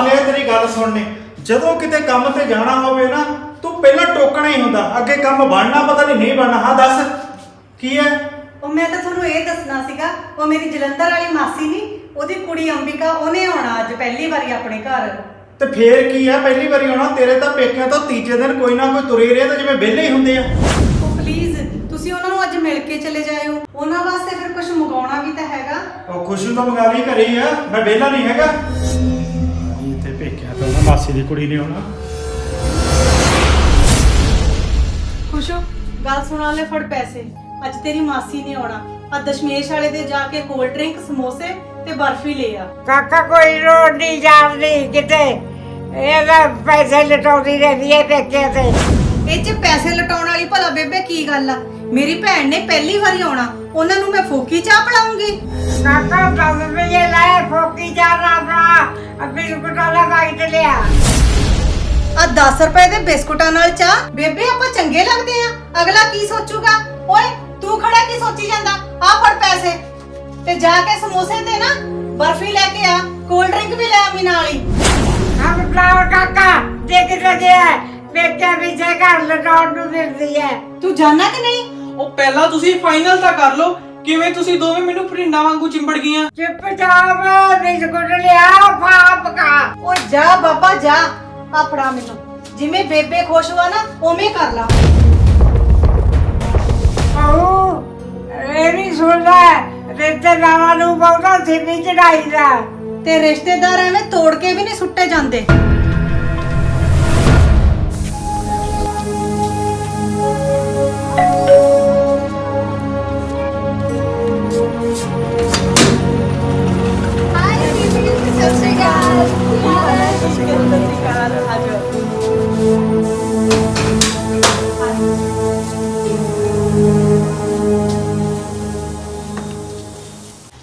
ਕਮਾਲ ਹੈ ਤੇਰੀ ਗੱਲ ਸੁਣਨੇ। ਜਦੋਂ ਕਿਤੇ ਕੰਮ ਤੇ ਜਾਣਾ ਹੋਵੇ ਨਾ ਤੂੰ ਪਹਿਲਾਂ ਟੋਕਣਾ ਹੀ ਹੁੰਦਾ, ਅੱਗੇ ਕੰਮ ਬਣਨਾ ਪਤਾ ਨਹੀਂ ਬਣਨਾ। ਹਾਂ ਦੱਸ ਕੀ ਹੈ? ਉਹ ਮੈਂ ਤਾਂ ਤੁਹਾਨੂੰ ਇਹ ਦੱਸਣਾ ਸੀਗਾ, ਉਹ ਮੇਰੀ ਜਲੰਧਰ ਵਾਲੀ ਮਾਸੀ ਨਹੀਂ, ਉਹਦੀ ਕੁੜੀ ਅੰਬਿਕਾ, ਉਹਨੇ ਆਉਣਾ ਅੱਜ ਪਹਿਲੀ ਵਾਰੀ ਆਪਣੇ ਘਰ। ਤੇ ਫੇਰ ਕੀ ਹੈ, ਪਹਿਲੀ ਵਾਰੀ ਆਉਣਾ। ਤੇਰੇ ਤਾਂ ਪੇਕਿਆਂ ਤੋਂ ਤੀਜੇ ਦਿਨ ਕੋਈ ਨਾ ਕੋਈ ਤੁਰੇ ਰਹੇ ਤਾਂ ਜਿਵੇਂ ਵਿਹਲੇ ਹੀ ਹੁੰਦੇ ਆ। ਉਹ ਪਲੀਜ਼ ਤੁਸੀਂ ਉਹਨਾਂ ਨੂੰ ਅੱਜ ਮਿਲ ਕੇ ਚਲੇ ਜਾਇਓ, ਉਹਨਾਂ ਵਾਸਤੇ ਫਿਰ ਕੁਝ ਮੰਗਾਉਣਾ ਵੀ ਤਾਂ ਹੈਗਾ। ਉਹ ਖੁਸ਼ੂ ਤਾਂ ਮੰਗਾ ਲਈ ਘਰੇ ਹੀ ਆ, ਮੈਂ ਵਿਹਲਾ ਨਹੀਂ ਹੈਗਾ। ਇਹ ਤੇ ਪੇਕਿਆਂ ਤੋਂ ਨਾ ਮਾਸੀ ਦੀ ਕੁੜੀ ਨੇ ਆਉਣਾ। ਖੁਸ਼ੋ ਗੱਲ ਸੁਣਾ ਲੈ, ਫੜ ਪੈਸੇ। ਅੱਜ ਤੇਰੀ ਮਾਸੀ ਨੇ ਆਉਣਾ, ਆ ਦਸ਼ਮੇਸ਼ ਵਾਲੇ ਦੇ ਜਾ ਕੇ ਕੋਲਡ ਡਰਿੰਕ, ਸਮੋਸੇ ਤੇ ਬਰਫੀ ਲੈ ਆ। ਕਾਕਾ ਕੋਈ ਰੋਡ ਨਹੀਂ ਜਾਂਦੀ ਕਿਤੇ, ਇਹਦਾ ਪੈਸੇ ਲਟਾਉਂਦੀ ਰਹਿੰਦੀ ਹੈ ਪੇਕੇ ਤੇ। ਇਹ 'ਚ ਪੈਸੇ ਲਟਾਉਣ ਵਾਲੀ ਭਲਾ ਬੇਬੇ ਕੀ ਗੱਲ ਆ? ਮੇਰੀ ਭੈਣ ਨੇ ਪਹਿਲੀ ਵਾਰੀ ਆਉਣਾ, ਉਹਨਾਂ ਨੂੰ ਮੈਂ ਫੋਕੀ ਚਾਹ ਪਿਲਾਉਂਗੀ। ਕਾਕਾ 10 ਵਜੇ ਲੈ ਫੋਕੀ ਜਾਣਾ ਪਾ, ਬਿਸਕੁਟ ਵਾਲਾ ਬਾਈਟ ਲਿਆ। ਆ 10 ਰੁਪਏ ਦੇ ਬਿਸਕੁਟਾਂ ਨਾਲ ਚਾਹ? ਬੇਬੇ ਆਪਾਂ ਚੰਗੇ ਲੱਗਦੇ ਆ? ਅਗਲਾ ਕੀ ਸੋਚੂਗਾ? ਓਏ ਤੂੰ ਖੜਾ ਕੀ ਸੋਚੀ ਜਾਂਦਾ? ਆ ਫੜ ਪੈਸੇ ਤੇ ਜਾ ਕੇ ਸਮੋਸੇ ਤੇ ਨਾ ਬਰਫੀ ਲੈ ਕੇ ਆ, ਕੋਲਡ ਡਰਿੰਕ ਵੀ ਲੈ ਆਵੀਂ ਨਾਲ ਹੀ। ਹਮ ਕਾਕਾ ਦੇਖ ਗਿਆ ਪੇਕੇ ਪਿੱਛੇ ਘਰ ਲਟਾਉਣ ਨੂੰ ਫਿਰਦੀ ਹੈ। ਤੂੰ ਜਾਣਾ ਕਿ ਨਹੀਂ? ਉਹ ਪਹਿਲਾਂ ਤੁਸੀਂ ਫਾਈਨਲ ਤਾਂ ਕਰ ਲਓ, ਕਿਵੇਂ ਤੁਸੀਂ ਦੋਵੇਂ ਮੈਨੂੰ ਫਰਿੰਡਾ ਵਾਂਗੂ ਚਿੰਬੜ ਗਈਆਂ। ਚੁੱਪਚਾਪ ਬਿਸਕੁਟ ਲਿਆ ਖਾ ਪਕਾ। ਓ ਜਾ ਬਾਬਾ ਜਾ, ਆ ਫੜਾ ਮੈਨੂੰ। ਜਿਵੇਂ ਬੇਬੇ ਖੁਸ਼ ਹੋਆ ਨਾ ਉਵੇਂ ਕਰ ਲਾ। ਆਹੋ ਇਹ ਵੀ ਸੁਣ ਲੈ, ਰਿਸ਼ਤੇਦਾਰਾਂ ਨੂੰ ਬਹੁਤਾ ਸਿਰ ਨਹੀਂ ਚੜਾਈਦਾ। ਤੇ ਰਿਸ਼ਤੇਦਾਰ ਐਵੇਂ ਤੋੜ ਕੇ ਵੀ ਨਹੀਂ ਸੁੱਟੇ ਜਾਂਦੇ।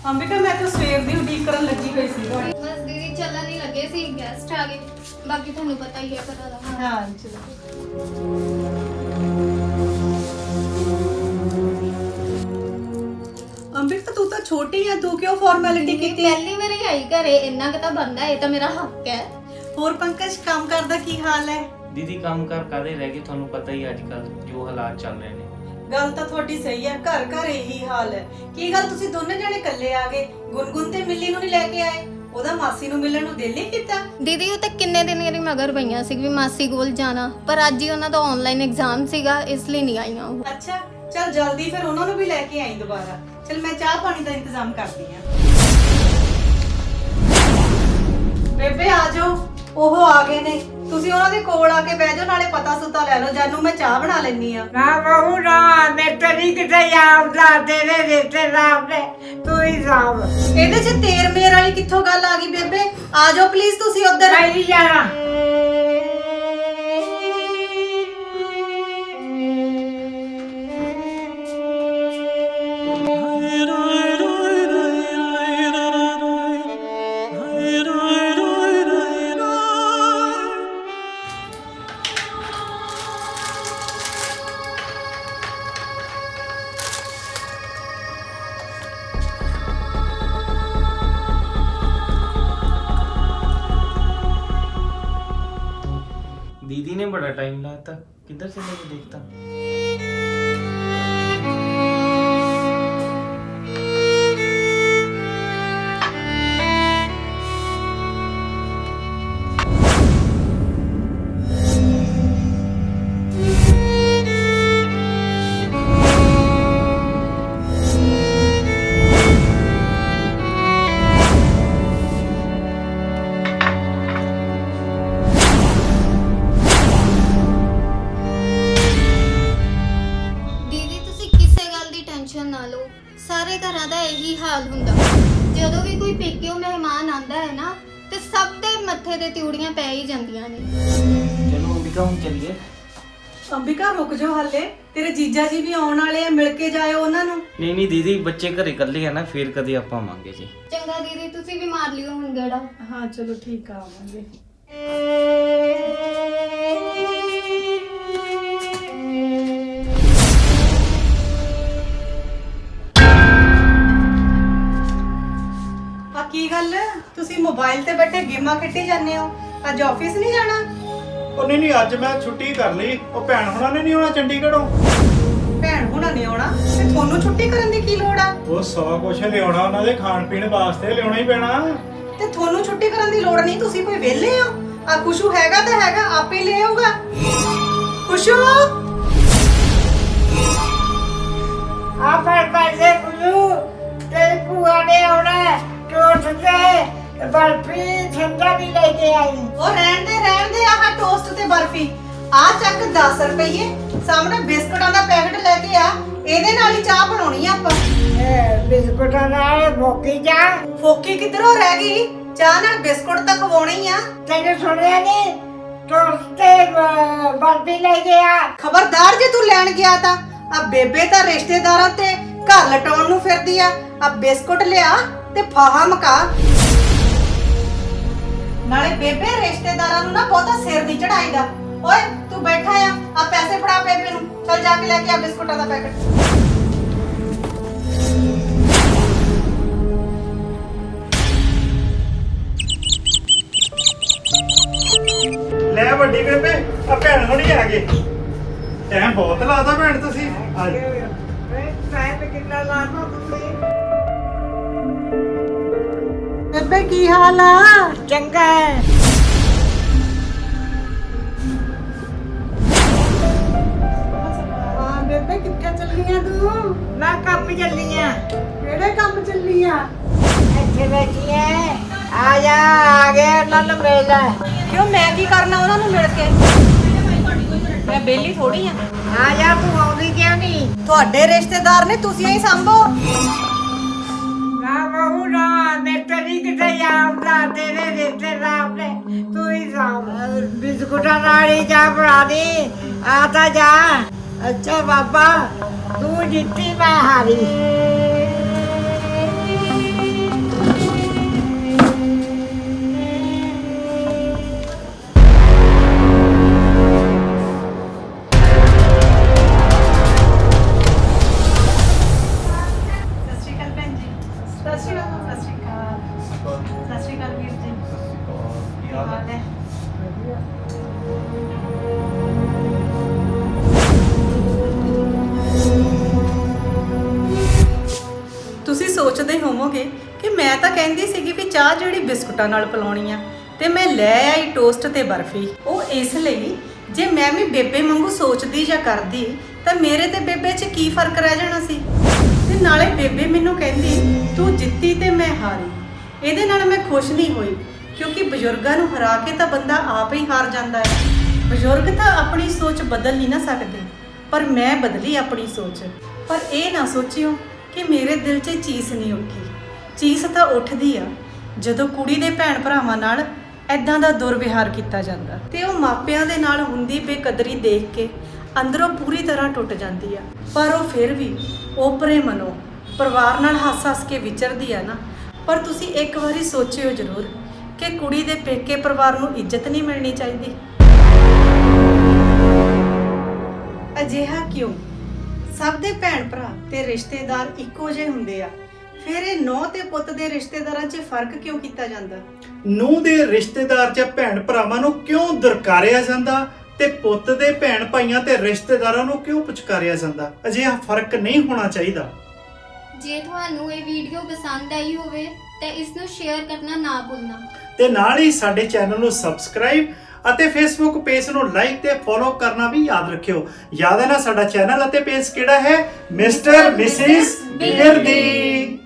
ਅੰਬਿਕਾ ਮੈਂ ਤਾਂ ਸਵੇਰ ਦੀ ਉਡੀਕ ਕਰਨ ਲੱਗੀ ਹੋਈ ਸੀ। ਬਸ ਦੀਦੀ ਚੱਲਣ ਹੀ ਲੱਗੇ ਸੀ, ਗੈਸਟ ਆ ਗਏ। ਬਾਕੀ ਤੁਹਾਨੂੰ ਪਤਾ ਹੀ ਹੈ ਘਰਾਂ ਦਾ। ਹਾਂ ਚਲੋ। ਅੰਬਿਕਾ ਤੂੰ ਤਾਂ ਛੋਟੀ ਆ, ਤੂੰ ਕਿਉਂ ਫਾਰਮੈਲਿਟੀ ਕੀਤੀ? ਪਹਿਲੀ ਵਾਰੀ ਆਈ ਘਰੇ, ਇੰਨਾ ਕਿ ਤਾਂ ਬੰਦਾ, ਇਹ ਤਾਂ ਮੇਰਾ ਹੱਕ ਹੈ। ਹੋਰ ਪੰਕਜ ਕੰਮ ਕਰਦਾ ਕੀ ਹਾਲ ਹੈ? ਦੀਦੀ ਕੰਮ ਕਰ ਕਾਦੇ ਰਹਿ ਗਏ, ਤੁਹਾਨੂੰ ਪਤਾ ਹੀ ਅੱਜ ਕੱਲ ਜੋ ਹਾਲਾਤ ਚੱਲ ਰਹੇ ਨੇ। ਗੱਲ ਤਾਂ ਤੁਹਾਡੀ ਸਹੀ ਹੈ, ਘਰ ਘਰ ਇਹੀ ਹਾਲ ਹੈ। ਕੀ ਗੱਲ ਤੁਸੀਂ ਦੋਨੇ ਜਣੇ ਇਕੱਲੇ ਆ ਗਏ? ਗੁਨਗੁਨ ਤੇ ਮਿੱਲੀ ਨੂੰ ਨਹੀਂ ਲੈ ਕੇ ਆਏ? ਉਹਦਾ ਮਾਸੀ ਨੂੰ ਮਿਲਣ ਨੂੰ ਦਿਲ ਨਹੀਂ ਕੀਤਾ? ਦੀਦੀ ਉਹ ਤਾਂ ਕਿੰਨੇ ਦਿਨ ਮੇਰੀ ਮਗਰ ਪਈਆਂ ਸੀ ਵੀ ਮਾਸੀ ਕੋਲ ਜਾਣਾ, ਪਰ ਅੱਜ ਹੀ ਉਹਨਾਂ ਦਾ ਆਨਲਾਈਨ ਐਗਜ਼ਾਮ ਸੀਗਾ, ਇਸ ਲਈ ਨਹੀਂ ਆਈਆਂ ਉਹ। ਅੱਛਾ ਚਲ ਜਲਦੀ ਫਿਰ ਉਹਨਾਂ ਨੂੰ ਵੀ ਲੈ ਕੇ ਆਈ ਦੁਬਾਰਾ। ਚਲ ਮੈਂ ਚਾਹ ਪਾਣੀ ਦਾ ਇੰਤਜ਼ਾਮ ਕਰਦੀ ਆ। ਬੇਬੇ ਆ ਜਾਓ, ਉਹ ਆ ਗਏ ਨੇ। ਤੁਸੀਂ ਉਹਨਾਂ ਦੇ ਕੋਲ ਆ ਕੇ ਬਹਿ ਜਾਓ, ਨਾਲੇ ਪਤਾ ਸੁਤਾ ਲੈ ਲਓ। ਜਾਨੂੰ ਮੈਂ ਚਾਹ ਬਣਾ ਲੈਣੀ ਆ। ਨਾ ਬਹੂ ਨਾ, ਮੈਂ ਤੇਰੀ ਕਿਤੇ ਯਾਦਦਾ ਤੇਰੇ ਰਿਸ਼ਤੇਦਾਰ ਨੇ, ਤੂੰ ਹੀ ਸਾਂਭ। ਇਹਦੇ 'ਚ ਤੇਰ ਮੇਰ ਵਾਲੀ ਕਿੱਥੋਂ ਗੱਲ ਆ ਗਈ ਬੇਬੇ? ਆ ਜਾਓ ਪਲੀਜ਼ ਤੁਸੀਂ ਉੱਧਰ। ਨਹੀਂ ਜਾਣਾ। दीदी ने बड़ा टाइम लगाता, किधर से मुझे देखता। ਸਾਰੇ ਘਰਾਂ ਦਾ ਇਹੀ ਹਾਲ ਹੁੰਦਾ। ਜਦੋਂ ਵੀ ਕੋਈ ਪੇਕਿਓ ਮਹਿਮਾਨ ਆਂਦਾ ਹੈ ਨਾ, ਤੇ ਸਭ ਦੇ ਮੱਥੇ ਤੇ ਤਿਉੜੀਆਂ ਪੈ ਹੀ ਜਾਂਦੀਆਂ ਨੇ। चलो अंबिका हम चलिए। ਅੰਬਿਕਾ ਰੁਕ ਜਾਓ ਹੱਲੇ, ਤੇਰੇ ਜੀਜਾ ਜੀ ਵੀ ਆਉਣ ਵਾਲੇ ਆ, ਮਿਲ ਕੇ ਜਾਇਓ ਉਹਨਾਂ ਨੂੰ। नहीं नहीं दीदी बच्चे घरे इकल्ले है ना, फिर कदे आप आवांगे जी। ਚੰਗਾ ਦੀਦੀ, ਤੁਸੀਂ ਵੀ ਮਾਰ ਲਿਓ ਹੁਣ ਗੇੜਾ। ਹਾਂ ਚਲੋ ਠੀਕ ਆ, ਆਵਾਂਗੇ। ਆ ਕੀ ਗੱਲ ਤੁਸੀਂ ਮੋਬਾਈਲ ਤੇ ਬੈਠੇ ਗੇਮਾਂ ਖੇਡੀ ਜਾਂਦੇ ਹੋ। ਅੱਜ ਆਫਿਸ ਨਹੀਂ ਜਾਣਾ? ਉਹ ਨਹੀਂ ਅੱਜ ਮੈਂ ਛੁੱਟੀ ਕਰ ਲਈ। ਉਹ ਭੈਣ ਹੁਣਾਂ ਨੇ ਨਹੀਂ ਆਉਣਾ ਚੰਡੀਗੜ੍ਹੋਂ। ਭੈਣ ਹੁਣਾਂ ਨੇ ਆਉਣਾ ਤੇ ਤੁਹਾਨੂੰ ਛੁੱਟੀ ਕਰਨ ਦੀ ਕੀ ਲੋੜ ਆ? ਉਹ 100 ਕੁਛ ਲਿਆਉਣਾ ਉਹਨਾਂ ਦੇ ਖਾਣ ਪੀਣ ਵਾਸਤੇ, ਲਿਆਉਣਾ ਹੀ ਪੈਣਾ। ਤੇ ਤੁਹਾਨੂੰ ਛੁੱਟੀ ਕਰਨ ਦੀ ਲੋੜ ਨਹੀਂ, ਤੁਸੀਂ ਕੋਈ ਵਿਹਲੇ ਹੋ? ਆ ਖੁਸ਼ੂ ਹੈਗਾ ਤਾਂ ਹੈਗਾ, ਆਪੇ ਲੈ ਆਊਗਾ। ਖੁਸ਼ੂ ਆ ਪਰ ਪੈਸੇ ਕੁਲੂ ਤੇ ਭੂਆ ਨੇ ਆਉਣਾ ਟੋਟ ਤੇ ਬਰਫੀ ਠੰਡਾ ਵੀ ਲੈ ਕੇ ਆਈ। ਉਹ ਰਹਿਣ ਦੇ ਆਹ ਟੋਸਟ ਤੇ ਬਰਫੀ। ਆ ਚੱਕ 10 ਰੁਪਏ, ਸਾਹਮਣੇ ਬਿਸਕੁਟਾਂ ਦਾ ਪੈਕਟ ਲੈ ਕੇ ਆ, ਇਹਦੇ ਨਾਲ ਹੀ ਚਾਹ ਬਣਾਉਣੀ ਆ ਆਪਾਂ। ਇਹ ਬਿਸਕੁਟਾਂ ਨਾਲ ਭੋਕੀ ਜਾ। ਫੋਕੀ ਕਿੱਧਰੋਂ ਰਹਿ ਗਈ? ਚਾਹ ਨਾਲ ਬਿਸਕੁਟ ਤਾਂ ਖਵਾਉਣੇ ਹੀ ਆ। ਤੈਨੂੰ ਸੁਣਿਆ ਨਹੀਂ ਟੋਟ ਤੇ ਬਰਫੀ ਲੈ ਕੇ ਆ। ਖਬਰਦਾਰ ਜੇ ਤੂੰ ਲੈਣ ਗਿਆ ਤਾਂ ਆ ਬੇਬੇ ਤਾਂ ਰਿਸ਼ਤੇਦਾਰਾਂ ਤੇ ਘਰ ਲਟਾਉਣ ਨੂੰ ਫਿਰਦੀ ਆ। ਆ ਬਿਸਕੁਟ ਲਿਆ ਤੇ ਫਾਹਾ ਮਕਾ। ਨਾਲੇ ਬੇਬੇ ਰਿਸ਼ਤੇਦਾਰਾਂ ਨੂੰ ਨਾ ਬਹੁਤਾ ਸਿਰ ਨਹੀਂ ਚੜਾਈਦਾ। ਓਏ ਤੂੰ ਬੈਠਾ ਆ ਪੈਸੇ ਫੜਾ ਬੇਬੇ ਨੂੰ, ਚੱਲ ਜਾ ਕੇ ਲੈ ਕੇ ਆ ਬਿਸਕੁਟਾਂ ਦਾ ਪੈਕਟ। ਲੈ ਵੱਡੀ ਬੇਬੇ, ਆ ਭੈਣ ਹੁਣੀ ਆ ਗਏ। ਟਾਈਮ ਬਹੁਤ ਲਾਦਾ ਭੈਣ ਤੁਸੀਂ। ਆ ਜਾਓ। ਕਿੰਨਾ ਲਾਣਾ ਤੁਸੀਂ? ਬੇਬੇ ਕੀ ਹਾਲ ਆ? ਚੰਗਾ ਹੈ। ਹਾਂ ਬੇਬੇ ਕਿੱਥੇ ਚੱਲੀ ਆ ਤੂੰ? ਮੈਂ ਕੰਮ ਚੱਲੀ ਆ। ਕਿਹੜੇ ਕੰਮ ਚੱਲੀ ਆ? ਇੱਥੇ ਬੈਠੀ ਐ। ਆ ਜਾ, ਆ ਗਿਆ ਉਹਨਾਂ ਨੂੰ ਮਿਲ ਲੈ। ਕਿਉਂ ਮੈਂ ਕੀ ਕਰਨਾ ਉਹਨਾਂ ਨੂੰ ਮਿਲ ਕੇ? ਮੈਂ ਬੇਲੀ ਥੋੜੀ ਆ। ਆ ਜਾ, ਤੂੰ ਆਉਂਦੀ ਕਿਉਂ ਨਹੀਂ? ਤੁਹਾਡੇ ਰਿਸ਼ਤੇਦਾਰ ਨੇ, ਤੁਸੀਂ ਹੀ ਸੰਭੋ। ਨਾ ਬਹੂ ਨਾ, ਮੈਂ ਤੇਰੀ ਕਿਤੇ ਯਾਦ ਆ ਤੇਰੇ ਰਿਸ਼ਤੇਦਾਰ ਨੇ। ਤੂੰ ਹੀ ਸਾਂਭ। ਬਿਸਕੁਟਾਂ ਨਾਲ ਹੀ ਜਾ ਬਣਾ ਦੀ। ਆ ਤਾਂ ਜਾ। ਅੱਛਾ ਬਾਬਾ, ਤੂੰ ਜਿੱਤੀ ਮੈਂ ਹਾਰੀ। ਸਤਿ ਸ਼੍ਰੀ ਅਕਾਲ ਭੈਣ ਜੀ। ਸਤਿ ਸ਼੍ਰੀ ਅਕਾਲ। ਸਤਿ ਸ਼੍ਰੀ ਅਕਾਲ। ਸਤਿ ਸ਼੍ਰੀ ਅਕਾਲ ਵੀਰ ਜੀ। ਕੀ ਹਾਲ ਹੈ? ਤੁਸੀਂ ਸੋਚਦੇ ਹੋਵੋਗੇ ਕਿ ਮੈਂ ਤਾਂ ਕਹਿੰਦੀ ਸੀਗੀ ਵੀ ਚਾਹ ਜਿਹੜੀ ਬਿਸਕੁਟਾਂ ਨਾਲ ਪਿਲਾਉਣੀ ਆ, ਤੇ ਮੈਂ ਲੈ ਆਈ ਟੋਸਟ ਤੇ ਬਰਫੀ। ਉਹ ਇਸ ਲਈ ਜੇ ਮੈਂ ਵੀ ਬੇਬੇ ਵਾਂਗੂ ਸੋਚਦੀ ਜਾਂ ਕਰਦੀ ਤਾਂ ਮੇਰੇ ਤੇ ਬੇਬੇ 'ਚ ਕੀ ਫਰਕ ਰਹਿ ਜਾਣਾ ਸੀ। ਤੇ ਨਾਲੇ ਬੇਬੇ ਮੈਨੂੰ ਕਹਿੰਦੀ ਤੂੰ ਜਿੱਤੀ ਤੇ ਮੈਂ ਹਾਰੀ। ਇਹਦੇ ਨਾਲ ਮੈਂ ਖੁਸ਼ ਨਹੀਂ ਹੋਈ, ਕਿਉਂਕਿ ਬਜ਼ੁਰਗਾਂ ਨੂੰ ਹਰਾ ਕੇ ਤਾਂ ਬੰਦਾ ਆਪ ਹੀ ਹਾਰ ਜਾਂਦਾ ਹੈ। ਬਜ਼ੁਰਗ ਤਾਂ ਆਪਣੀ ਸੋਚ ਬਦਲ ਨਹੀਂ ਨਾ ਸਕਦੇ, ਪਰ ਮੈਂ ਬਦਲੀ ਆਪਣੀ ਸੋਚ। ਪਰ ਇਹ ਨਾ ਸੋਚਿਓ ਕਿ ਮੇਰੇ ਦਿਲ 'ਚ ਚੀਸ ਨਹੀਂ ਉੱਠੀ। ਚੀਸ ਤਾਂ ਉੱਠਦੀ ਆ ਜਦੋਂ ਕੁੜੀ ਦੇ ਭੈਣ ਭਰਾਵਾਂ ਨਾਲ ਐਦਾਂ ਦਾ ਦੁਰਵਿਹਾਰ ਕੀਤਾ ਜਾਂਦਾ, ਤੇ ਉਹ ਮਾਪਿਆਂ ਦੇ ਨਾਲ ਹੁੰਦੀ ਬੇਕਦਰੀ ਦੇਖ ਕੇ ਅੰਦਰੋਂ ਪੂਰੀ ਤਰ੍ਹਾਂ ਟੁੱਟ ਜਾਂਦੀ ਆ। ਪਰ ਉਹ ਫਿਰ ਵੀ ਓਪਰੇ ਮਨੋਂ ਪਰਿਵਾਰ ਨਾਲ ਹੱਸ-ਹੱਸ ਕੇ ਵਿਚਰਦੀ ਆ ਨਾ। ਪਰ ਤੁਸੀਂ ਇੱਕ ਵਾਰੀ ਸੋਚਿਓ ਜ਼ਰੂਰ ਕਿ ਕੁੜੀ ਦੇ ਪੇਕੇ ਪਰਿਵਾਰ ਨੂੰ ਇੱਜ਼ਤ ਨਹੀਂ ਮਿਲਣੀ ਚਾਹੀਦੀ। ਅਜਿਹਾ ਕਿਉਂ? ਸਭ ਦੇ ਭੈਣ ਭਰਾ ਤੇ ਰਿਸ਼ਤੇਦਾਰ ਇੱਕੋ ਜਿਹੇ ਹੁੰਦੇ ਆ, ਫਿਰ ਇਹ ਨੂੰਹ ਤੇ ਪੁੱਤ ਦੇ ਰਿਸ਼ਤੇਦਾਰਾਂ 'ਚ ਫਰਕ ਕਿਉਂ ਕੀਤਾ ਜਾਂਦਾ? ਨੂੰਹ ਦੇ ਰਿਸ਼ਤੇਦਾਰ ਜਾਂ ਭੈਣ ਭਰਾਵਾਂ ਨੂੰ ਕਿਉਂ ਦਰਕਾਰਿਆ ਜਾਂਦਾ ਤੇ ਪੁੱਤ ਦੇ ਭੈਣ ਭਾਈਆਂ ਤੇ ਰਿਸ਼ਤੇਦਾਰਾਂ ਨੂੰ ਕਿਉਂ ਪੁਚਕਾਰਿਆ ਜਾਂਦਾ? ਅਜਿਹਾ ਫਰਕ ਨਹੀਂ ਹੋਣਾ ਚਾਹੀਦਾ। ਜੇ ਤੁਹਾਨੂੰ ਇਹ ਵੀਡੀਓ ਪਸੰਦ ਆਈ ਹੋਵੇ ਤਾਂ ਇਸ ਨੂੰ ਸ਼ੇਅਰ ਕਰਨਾ ਨਾ ਭੁੱਲਣਾ, ਤੇ ਨਾਲ ਹੀ ਸਾਡੇ ਚੈਨਲ ਨੂੰ ਸਬਸਕ੍ਰਾਈਬ ਅਤੇ ਫੇਸਬੁੱਕ ਪੇਜ ਨੂੰ ਲਾਈਕ ਤੇ ਫੋਲੋ ਕਰਨਾ ਵੀ ਯਾਦ ਰੱਖਿਓ। ਯਾਦ ਹੈ ਨਾ ਸਾਡਾ ਚੈਨਲ ਅਤੇ ਪੇਜ ਕਿਹੜਾ ਹੈ? Mister missus ਬਿਗਰਦੀ।